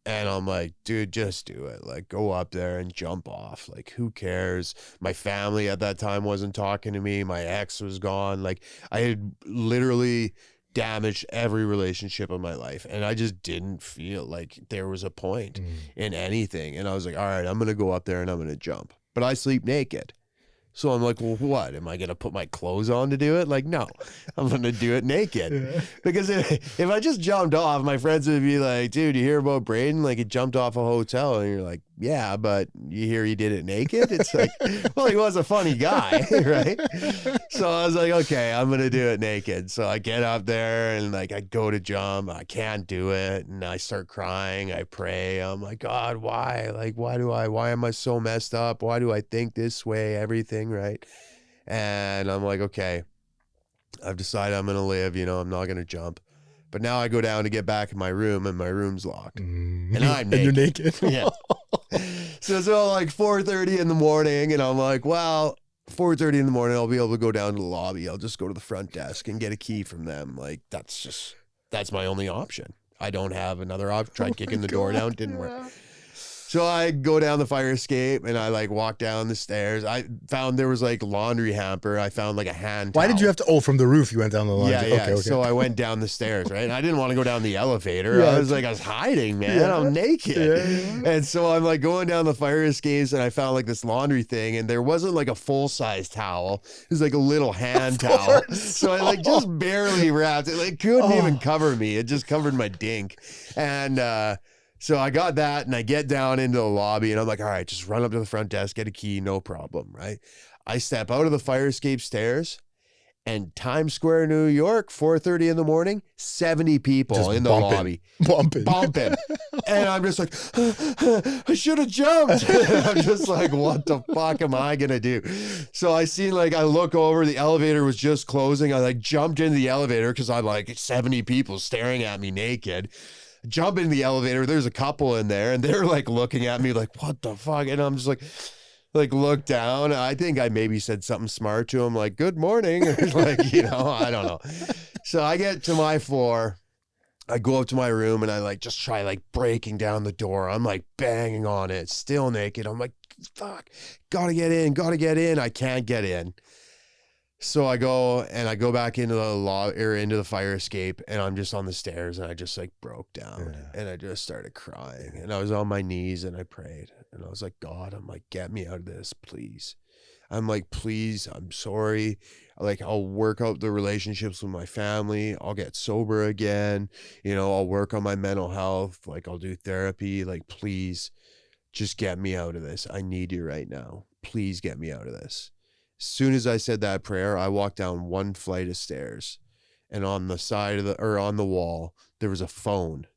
And I'm like, dude, just do it. Like, go up there and jump off. Like, who cares? My family at that time wasn't talking to me. My ex was gone. Like, I had literally damaged every relationship in my life. And I just didn't feel like there was a point in anything. And I was like, all right, I'm going to go up there and I'm going to jump. But I sleep naked. So I'm like, well, what? Am I going to put my clothes on to do it? Like, no, I'm going to do it naked. Yeah. Because if I just jumped off, my friends would be like, dude, you hear about Braden? Like, he jumped off a hotel. And you're like, yeah, but you hear he did it naked? It's like, well, he was a funny guy, right? So I was like, okay, I'm going to do it naked. So I get up there and like, I go to jump. I can't do it. And I start crying. I pray. I'm like, God, why? Like, why am I so messed up? Why do I think this way? Everything, right? And I'm like, okay, I've decided I'm going to live, you know, I'm not going to jump. But now I go down to get back in my room and my room's locked. And I'm naked. And you're naked. Yeah. So it's all like 4:30 in the morning. And I'm like, well, 4:30 in the morning, I'll be able to go down to the lobby. I'll just go to the front desk and get a key from them. Like, that's my only option. I don't have another option. Tried kicking the door down. Didn't work. So I go down the fire escape and I like walk down the stairs. I found there was like laundry hamper. I found like a hand towel. Why did you have to? Oh, from the roof you went down the laundry. Yeah. Okay. So I went down the stairs, right? And I didn't want to go down the elevator. I was hiding, man. Yeah. I'm naked. Yeah. And so I'm like going down the fire escapes and I found like this laundry thing and there wasn't like a full size towel. It was like a little hand towel. So I like just barely wrapped it. Like couldn't even cover me. It just covered my dink. And, so I got that and I get down into the lobby and I'm like, all right, just run up to the front desk, get a key, no problem, right? I step out of the fire escape stairs and Times Square, New York, 4:30 in the morning, 70 people Just in the bumping. lobby. Bumping. And I'm just like, I should have jumped. I'm just like, what the fuck am I going to do? So I look over, the elevator was just closing. I like jumped into the elevator because I'm like 70 people staring at me naked. Jump in the elevator. There's a couple in there and they're like looking at me like, what the fuck? And I'm just like look down. I think I maybe said something smart to him, like, good morning. Or like, you know, I don't know. So I get to my floor. I go up to my room and I like just try like breaking down the door. I'm like banging on it, still naked. I'm like, fuck, gotta get in. I can't get in. So I go back into the fire escape and I'm just on the stairs and I just like broke down and I just started crying and I was on my knees and I prayed and I was like, God, I'm like, get me out of this, please. I'm like, please, I'm sorry. Like, I'll work out the relationships with my family. I'll get sober again. You know, I'll work on my mental health. Like, I'll do therapy. Like, please just get me out of this. I need you right now. Please get me out of this. As soon as I said that prayer, I walked down one flight of stairs and on the side of on the wall, there was a phone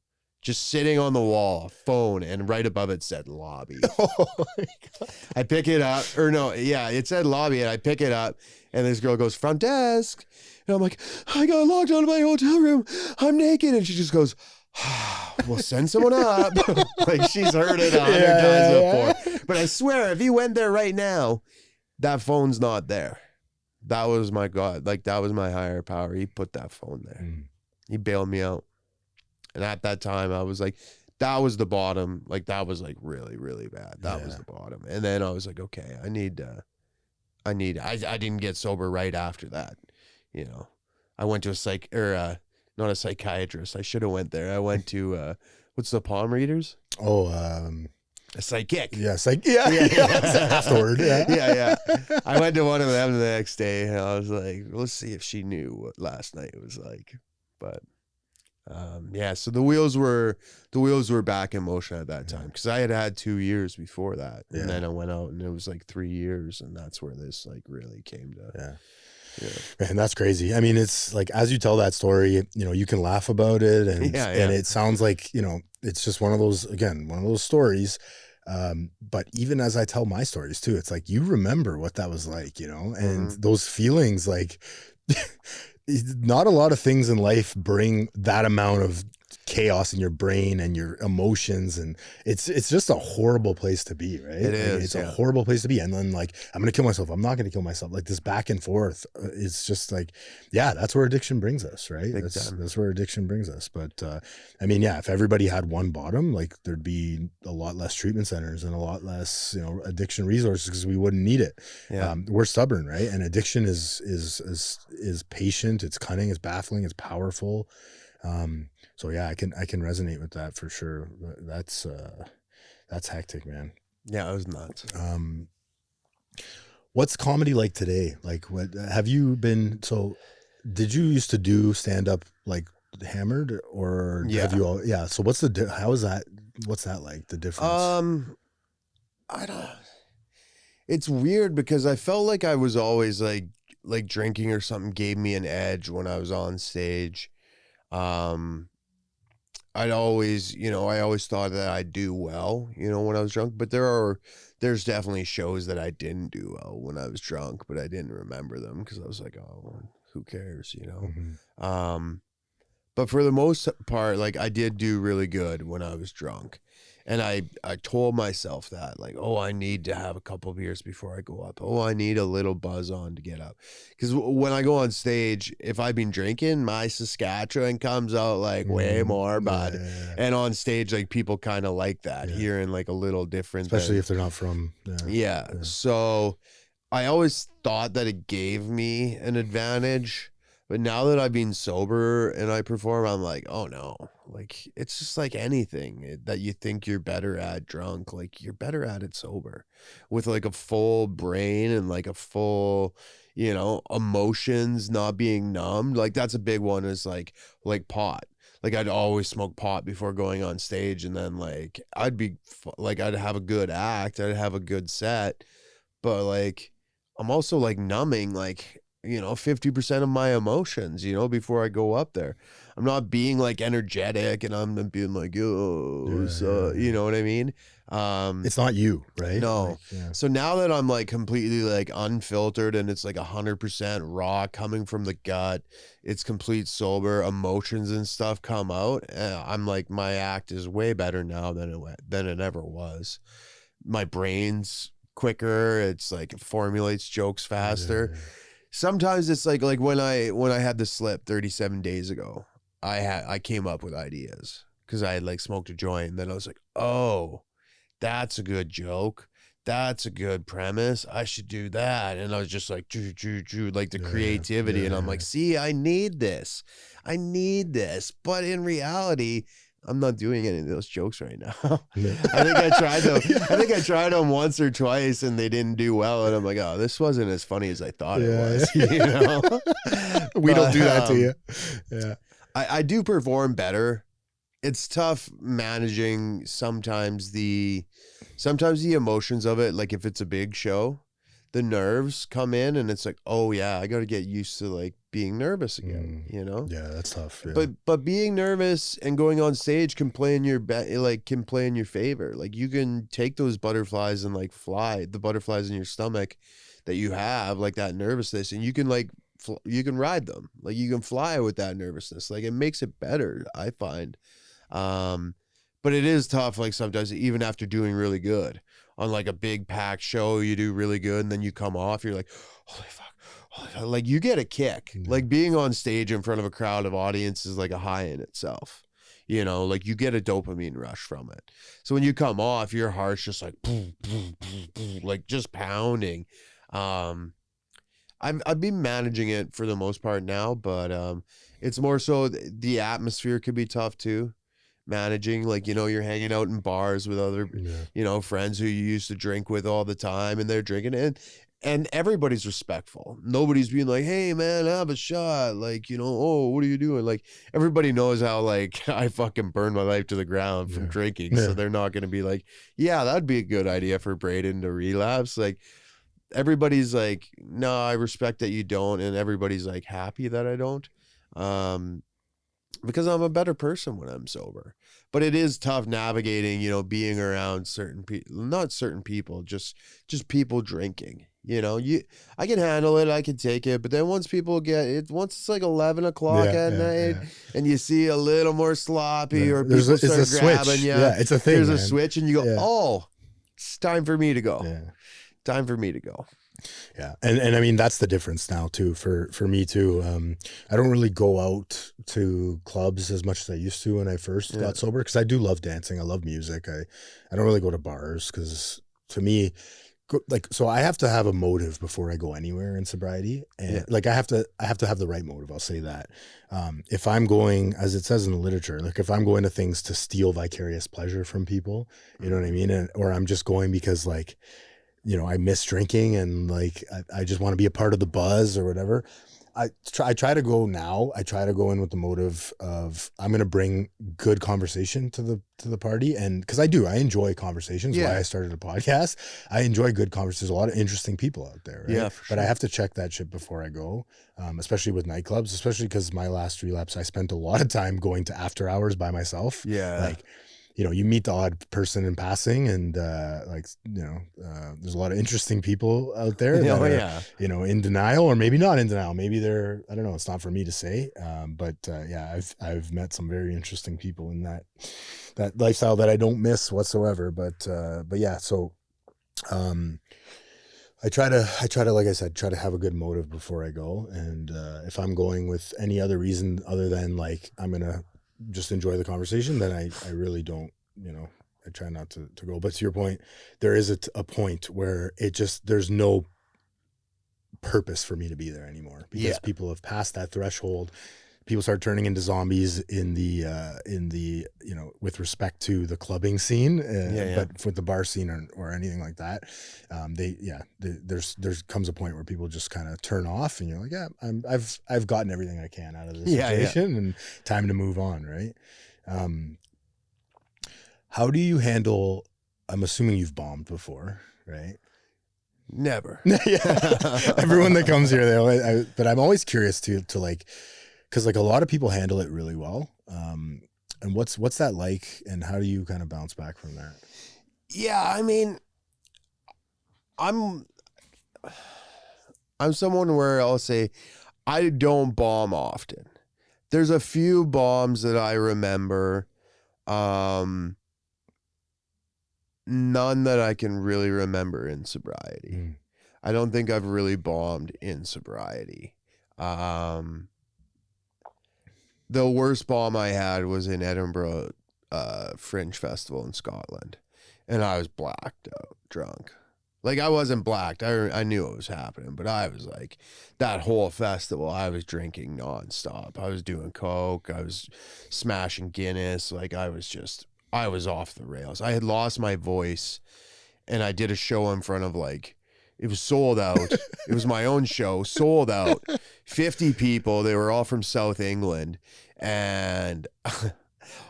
just sitting on the wall, a phone, and right above it said lobby. Oh my God. I pick it up, it said lobby and I pick it up and this girl goes, front desk. And I'm like, I got locked out of my hotel room. I'm naked. And she just goes, we'll send someone up. Like she's heard it 100 times before. But I swear, if he went there right now, that phone's not there. That was my God. Like, that was my higher power. He put that phone there. He bailed me out. And at that time, I was like, that was the bottom. Like, that was like really, really bad. That was the bottom. And then I was like, okay, I didn't get sober right after that. You know, I went to not a psychiatrist. I should have went there. I went to, what's the palm readers? A psychic. Yeah, afterward. Yeah. I went to one of them the next day and I was like, let's see if she knew what last night was like. But so the wheels were back in motion at that time because I had 2 years before that. And then I went out and it was like 3 years and that's where this like really came to. Man, that's crazy. I mean, it's like, as you tell that story, you know, you can laugh about it and it sounds like, you know, it's just one of those stories. But even as I tell my stories too, it's like, you remember what that was like, you know, and those feelings, like not a lot of things in life bring that amount of chaos in your brain and your emotions, and it's just a horrible place to be, right? It is. It's a horrible place to be. And then like, I'm gonna kill myself, I'm not gonna kill myself, like this back and forth. It's just like, that's where addiction brings us, right? That's where addiction brings us. But I mean, if everybody had one bottom, like there'd be a lot less treatment centers and a lot less, you know, addiction resources because we wouldn't need it. We're stubborn, right? And addiction is patient, it's cunning, it's baffling, it's powerful. So I can resonate with that for sure. That's hectic, man. Yeah, it was nuts. What's comedy like today? Like, what have you been? So, did you used to do stand up like Hammered, or have you all? Yeah. So, what's how is that? What's that like? The difference? I don't. It's weird because I felt like I was always like drinking or something gave me an edge when I was on stage. I always thought that I'd do well, you know, when I was drunk, but there's definitely shows that I didn't do well when I was drunk, but I didn't remember them because I was like, oh, who cares, you know? Mm-hmm. But for the most part, like I did do really good when I was drunk. And I told myself that, like, oh, I need to have a couple beers before I go up. Oh, I need a little buzz on to get up. Because when I go on stage, if I've been drinking, my Saskatchewan comes out like way more, bud. Yeah. And on stage, like people kind of like that, Yeah. hearing like a little different. Especially if they're not from. Yeah. So I always thought that it gave me an advantage. But now that I've been sober and I perform, I'm like, oh no, like it's just like anything that you think you're better at drunk, like you're better at it sober with like a full brain and like a full, you know, emotions not being numbed. Like that's a big one is like pot. Like I'd always smoke pot before going on stage, and then like I'd have a good act, I'd have a good set, but like I'm also like numbing like, you know, 50% of my emotions, you know, before I go up there. I'm not being like energetic and I'm being like, yo, you know what I mean? It's not you, right? No. Like, so now that I'm like completely like unfiltered and it's like 100% raw coming from the gut, it's complete sober, emotions and stuff come out. I'm like, my act is way better now than it ever was. My brain's quicker. It's like it formulates jokes faster. Sometimes it's like when I had the slip 37 days ago, I came up with ideas because I had like smoked a joint, and then I was like, oh, that's a good joke, that's a good premise, I should do that. And I was just like like the creativity, and I'm like, see, I need this, but in reality I'm not doing any of those jokes right now. I think I tried them. I think I tried them once or twice and they didn't do well. And I'm like, oh, this wasn't as funny as I thought it was. You know, we don't do that to you. Yeah, I do perform better. It's tough managing sometimes the emotions of it. Like if it's a big show, the nerves come in, and it's like, oh yeah, I got to get used to like being nervous again, you know? Yeah, that's tough. Yeah. But being nervous and going on stage can play in your favor. Like you can take those butterflies and like fly, the butterflies in your stomach that you have, like that nervousness, and you can like you can ride them. Like you can fly with that nervousness. Like it makes it better, I find. But it is tough, like sometimes even after doing really good on like a big packed show, you do really good and then you come off, you're like, holy fuck, like you get a kick. Like being on stage in front of a crowd of audience is like a high in itself, you know, like you get a dopamine rush from it. So when you come off, your heart's just like boom, boom, boom, boom, like just pounding. I've been managing it for the most part now, but it's more so the atmosphere could be tough too. Managing, like, you know, you're hanging out in bars with other, you know, friends who you used to drink with all the time, and they're drinking, and everybody's respectful. Nobody's being like, hey man, have a shot, like, you know, oh, what are you doing? Like everybody knows how like I fucking burned my life to the ground from drinking, so they're not going to be like, yeah, that'd be a good idea for Braden to relapse. Like everybody's like, no, I respect that you don't, and everybody's like happy that I don't. Because I'm a better person when I'm sober. But it is tough navigating, you know, being around certain people, not certain people, just people drinking. You know, I can handle it, I can take it, but then once people get it, once it's like 11 o'clock at night, and you see a little more sloppy, or people start grabbing you, it's a thing. There's a switch, and you go, oh, it's time for me to go. Time for me to go. Yeah. And I mean, that's the difference now too, for me too. I don't really go out to clubs as much as I used to when I first got sober, because I do love dancing. I love music. I don't really go to bars, because to me, like, so I have to have a motive before I go anywhere in sobriety. And like, I have to have the right motive. I'll say that. If I'm going, as it says in the literature, like if I'm going to things to steal vicarious pleasure from people, you know what I mean? Or I'm just going because like, you know, I miss drinking and like, I just want to be a part of the buzz or whatever. I try to go now. I try to go in with the motive of I'm going to bring good conversation to the party. And because I enjoy conversations. Why I started a podcast. I enjoy good conversations. There's a lot of interesting people out there. Right? Yeah, for sure. But I have to check that shit before I go, especially with nightclubs, especially because my last relapse, I spent a lot of time going to after hours by myself. Yeah. Like, you meet the odd person in passing, and there's a lot of interesting people out there that are, in denial, or maybe not in denial. Maybe they're, I don't know, it's not for me to say. I've met some very interesting people in that lifestyle that I don't miss whatsoever. But yeah, so I try to, like I said, try to have a good motive before I go. And if I'm going with any other reason other than like, I'm going to just enjoy the conversation, then I really don't, I try not to go. But to your point, there is a point where there's no purpose for me to be there anymore, because people have passed that threshold. People start turning into zombies in the with respect to the clubbing scene, but with the bar scene or anything like that, there's comes a point where people just kind of turn off, and you're like, I've gotten everything I can out of this situation, and time to move on, right? How do you handle? I'm assuming you've bombed before, right? Never. Everyone that comes here, but I'm always curious to like. Because like a lot of people handle it really well, and what's that like, and how do you kind of bounce back from that? Yeah, I mean, I'm someone where I'll say I don't bomb often. There's a few bombs that I remember, none that I can really remember in sobriety. I don't think I've really bombed in sobriety. The worst bomb I had was in Edinburgh Fringe Festival in Scotland, and I was blacked out drunk. Like, I wasn't blacked. I knew it was happening, but I was like, that whole festival, I was drinking nonstop. I was doing coke. I was smashing Guinness. Like, I was off the rails. I had lost my voice, and I did a show in front of it was sold out. It was my own show, sold out. 50 people. They were all from South England. And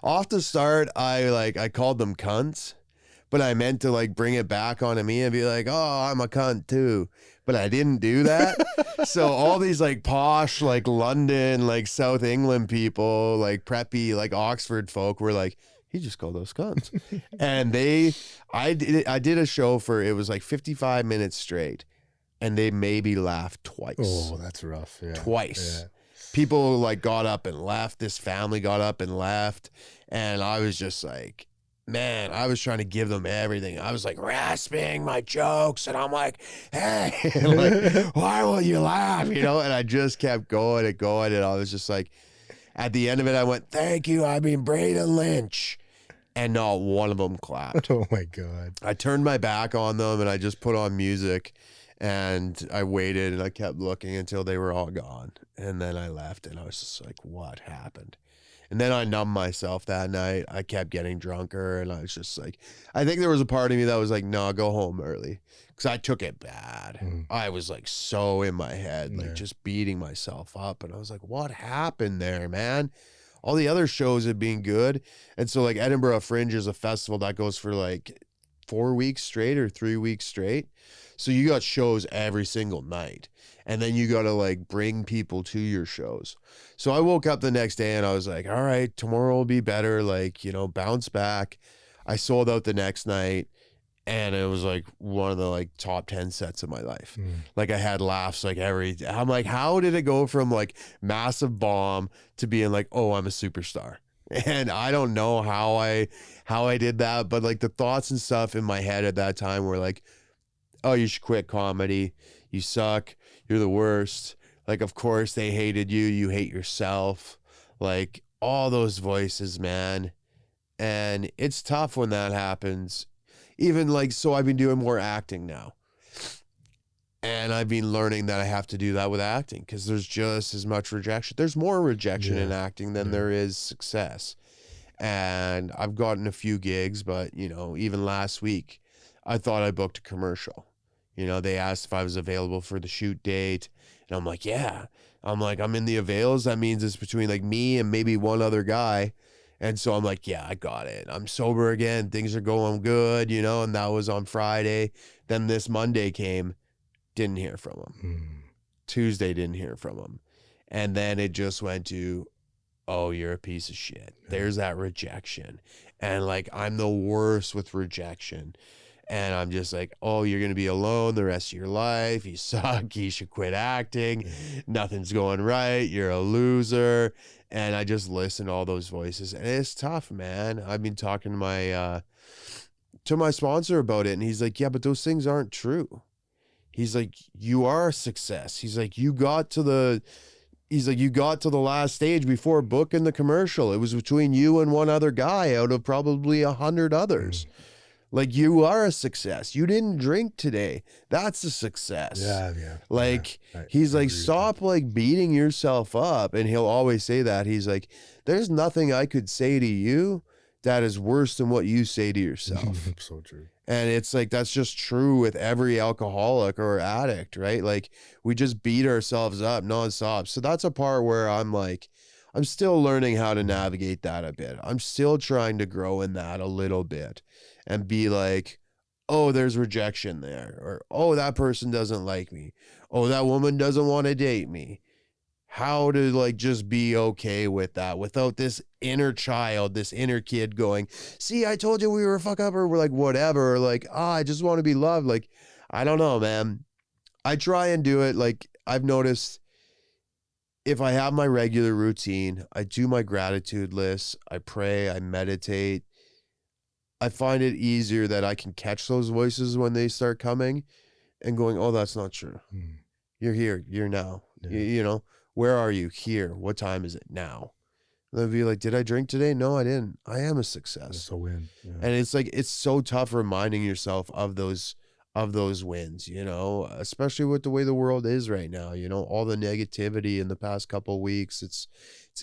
off the start, I called them cunts, but I meant to bring it back onto me and be like, oh, I'm a cunt too. But I didn't do that. So all these posh, London, South England people, preppy, Oxford folk were like, he just called those cunts. And I did a show it was 55 minutes straight, and they maybe laughed twice. Oh, that's rough. Yeah. Twice. Yeah. People got up and left. This family got up and left. And I was just like, man, I was trying to give them everything. I was rasping my jokes, and I'm like, hey, why won't you laugh? And I just kept going and going. And I was just like, at the end of it, I went, thank you. I mean, Braden Lynch. And not one of them clapped. Oh my God. I turned my back on them, and I just put on music, and I waited, and I kept looking until they were all gone. And then I left, and I was just like, what happened? And then I numbed myself that night. I kept getting drunker, and I was just like, I think there was a part of me that was like, no, go home early. Because I took it bad. I was so in my head, just beating myself up. And I was like, what happened there, man? All the other shows had been good. And so Edinburgh Fringe is a festival that goes for 4 weeks straight or 3 weeks straight. So you got shows every single night. And then you got to bring people to your shows. So I woke up the next day and I was like, all right, tomorrow will be better. Bounce back. I sold out the next night. And it was one of the top 10 sets of my life. I had laughs I'm like, how did it go from massive bomb to being oh, I'm a superstar? And I don't know how I did that, but the thoughts and stuff in my head at that time were oh, you should quit comedy. You suck. You're the worst. Of course they hated you. You hate yourself. All those voices, man. And it's tough when that happens. Even so I've been doing more acting now. And I've been learning that I have to do that with acting, because there's just as much rejection. There's more rejection in acting than there is success. And I've gotten a few gigs, but, even last week, I thought I booked a commercial. They asked if I was available for the shoot date. And I'm like, yeah. I'm in the avails. That means it's between me and maybe one other guy. And so I'm like, yeah, I got it. I'm sober again. Things are going good, and that was on Friday. Then this Monday came, didn't hear from him. Tuesday, didn't hear from him. And then it just went to, oh, you're a piece of shit. There's that rejection. And like, I'm the worst with rejection. And I'm just like, oh, you're going to be alone the rest of your life. You suck. You should quit acting. Nothing's going right. You're a loser. And I just listen to all those voices. And it's tough, man. I've been talking to my sponsor about it. And he's like, yeah, but those things aren't true. He's like, you are a success. He's like, you got to the last stage before booking the commercial. It was between you and one other guy out of probably 100 others. Like, you are a success. You didn't drink today. That's a success. Yeah. Like, Yeah, he's like, stop like beating yourself up. And he'll always say that. He's like, there's nothing I could say to you that is worse than what you say to yourself. So true. And it's like, that's just true with every alcoholic or addict, right? Like, we just beat ourselves up nonstop. So that's a part where I'm like, I'm still learning how to navigate that a bit. I'm still trying to grow in that a little bit and be like, oh, there's rejection there. Or, oh, that person doesn't like me. Oh, that woman doesn't want to date me. How to like just be okay with that without this inner child, this inner kid going, see, I told you we were a fuck up, or we're like, whatever. Or like, I just want to be loved. Like, I don't know, man. I try and do it. Like, I've noticed if I have my regular routine, I do my gratitude list, I pray, I meditate, I find it easier that I can catch those voices when they start coming and going, oh, that's not true. You're here. You're now. Yeah. You know, where are you? Here. What time is it now? And they'll be like, did I drink today? No, I didn't. I am a success. That's a win. Yeah. And it's like, it's so tough reminding yourself of those wins, you know, especially with the way the world is right now, you know, all the negativity in the past couple of weeks. It's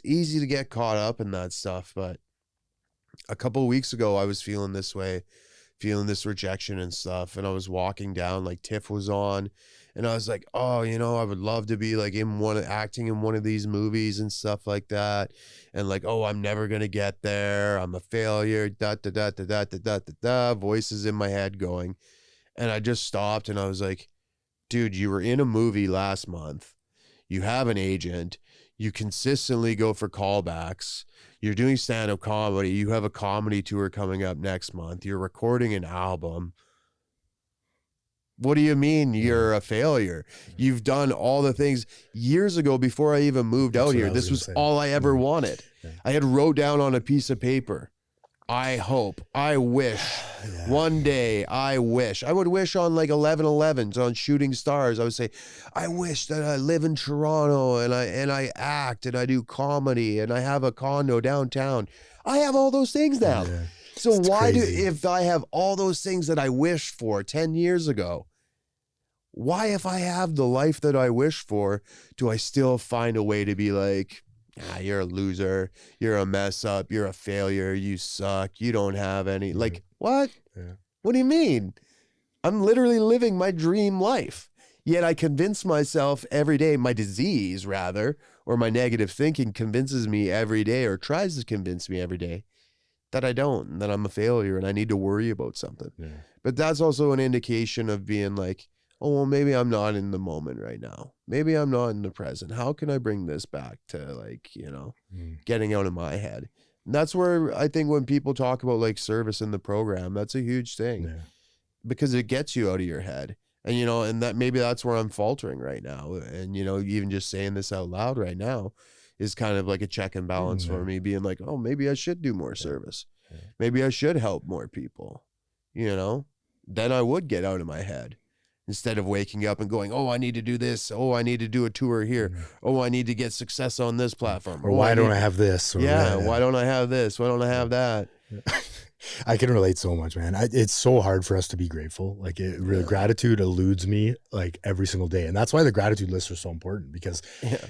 easy to get caught up in that stuff. But a couple of weeks ago, I was feeling this way, feeling this rejection and stuff. And I was walking down, like TIFF was on, and I was like, oh, you know, I would love to be like acting in one of these movies and stuff like that. And like, oh, I'm never going to get there. I'm a failure. Voices in my head going. And I just stopped and I was like, dude, you were in a movie last month. You have an agent. You consistently go for callbacks. You're doing stand-up comedy. You have a comedy tour coming up next month. You're recording an album. What do you mean you're a failure? You've done all the things years ago before I even moved out here. This was all I ever wanted. I had wrote down on a piece of paper, I hope, I wish, one day, I wish. I would wish on like 11/11s on Shooting Stars. I would say, I wish that I live in Toronto and I act and I do comedy and I have a condo downtown. I have all those things now. Yeah. So it's why crazy. If I have all those things that I wished for 10 years ago, why, if I have the life that I wish for, do I still find a way to be like, you're a loser, you're a mess up, you're a failure, you suck, you don't have any, like, what? Yeah. What do you mean? I'm literally living my dream life. Yet I convince myself every day, my disease rather, or my negative thinking convinces me every day, or tries to convince me every day, that I don't, and that I'm a failure and I need to worry about something. Yeah. But that's also an indication of being like, oh, well, maybe I'm not in the moment right now. Maybe I'm not in the present. How can I bring this back to, like, you know, getting out of my head? And that's where I think when people talk about like service in the program, that's a huge thing because it gets you out of your head. And, you know, and that maybe that's where I'm faltering right now. And, you know, even just saying this out loud right now is kind of like a check and balance for me, being like, oh, maybe I should do more service. Maybe I should help more people, you know, then I would get out of my head instead of waking up and going, oh, I need to do this. Oh, I need to do a tour here. Oh, I need to get success on this platform. Or why don't I have this? Or why don't I have this? Why don't I have that? I can relate so much, man. It's so hard for us to be grateful. Like gratitude eludes me like every single day. And that's why the gratitude lists are so important, because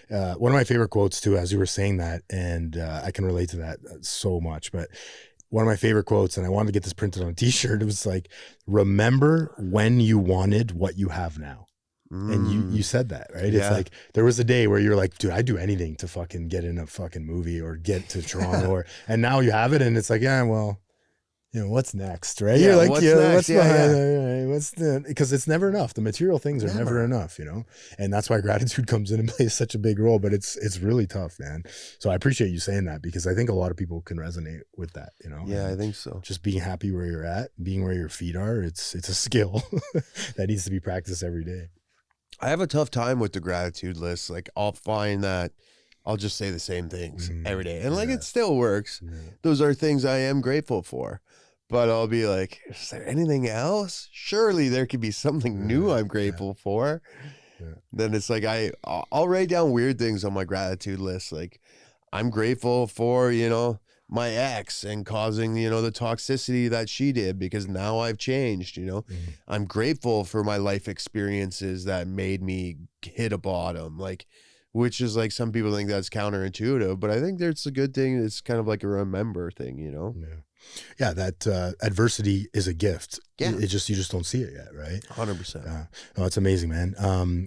one of my favorite quotes too, as you were saying that, and I can relate to that so much, but one of my favorite quotes, and I wanted to get this printed on a t-shirt. It was like, remember when you wanted what you have now. And you said that, right? Yeah. It's like, there was a day where you're like, dude, I'd do anything to fucking get in a fucking movie or get to Toronto and now you have it. And it's like, yeah, well, what's next, right? Yeah, You're like, what's next? what's Yeah, behind, what's the, because it's never enough. The material things are never enough, and that's why gratitude comes in and plays such a big role, but it's really tough, man. So I appreciate you saying that, because I think a lot of people can resonate with that, Yeah, I think so. Just being happy where you're at, being where your feet are, it's a skill that needs to be practiced every day. I have a tough time with the gratitude list. Like, I'll find that I'll just say the same things every day. And like, it still works. Yeah. Those are things I am grateful for. But I'll be like, is there anything else? Surely there could be something new I'm grateful for. Yeah. Then it's like, I'll write down weird things on my gratitude list. Like, I'm grateful for, my ex and causing, the toxicity that she did, because now I've changed, I'm grateful for my life experiences that made me hit a bottom, like, which is like, some people think that's counterintuitive, but I think that's a good thing. It's kind of like a remember thing, Yeah, that adversity is a gift. Yeah. You just don't see it yet, right? 100%. No, it's amazing, man.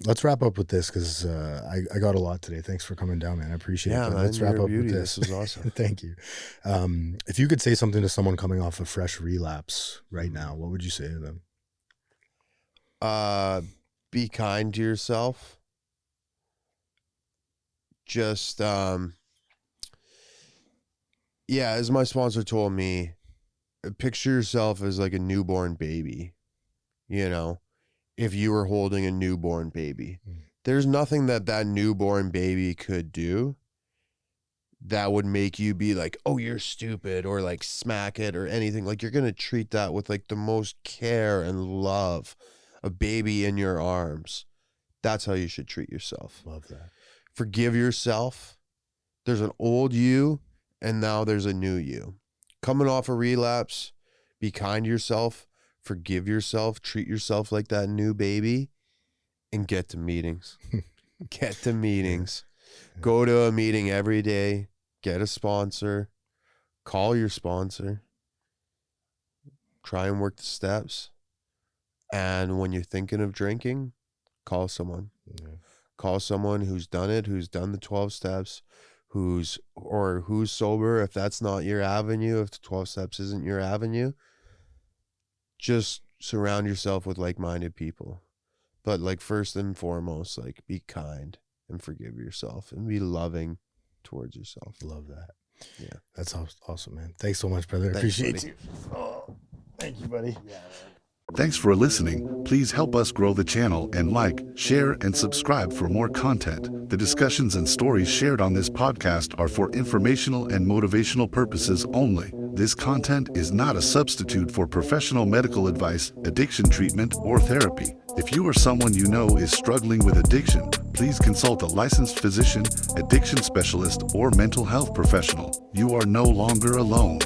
Let's wrap up with this, because I got a lot today. Thanks for coming down, man. I appreciate it. Man, Let's wrap up with this. This was awesome. Thank you. If you could say something to someone coming off a fresh relapse right now, what would you say to them? Be kind to yourself. Just, as my sponsor told me, picture yourself as like a newborn baby. If you were holding a newborn baby, there's nothing that newborn baby could do that would make you be like, oh, you're stupid, or like smack it or anything. Like, you're going to treat that with like the most care and love, a baby in your arms. That's how you should treat yourself. Love that. Forgive yourself. There's an old you, and now there's a new you. Coming off a relapse, be kind to yourself, forgive yourself, treat yourself like that new baby, and get to meetings. Get to meetings. Yeah. Go to a meeting every day. Get a sponsor. Call your sponsor. Try and work the steps. And when you're thinking of drinking, call someone. Yeah. Call someone who's done it, who's done the 12 steps, who's sober. If that's not your avenue, if the 12 steps isn't your avenue, just surround yourself with like-minded people. But like, first and foremost, like, be kind and forgive yourself and be loving towards yourself. Love that. Yeah. That's awesome, man. Thanks so much, brother. Appreciate you. Oh, thank you, buddy. Yeah, man. Thanks for listening. Please help us grow the channel and like, share, and subscribe for more content. The discussions and stories shared on this podcast are for informational and motivational purposes only. This content is not a substitute for professional medical advice, addiction treatment, or therapy. If you or someone you know is struggling with addiction, please consult a licensed physician, addiction specialist, or mental health professional. You are no longer alone.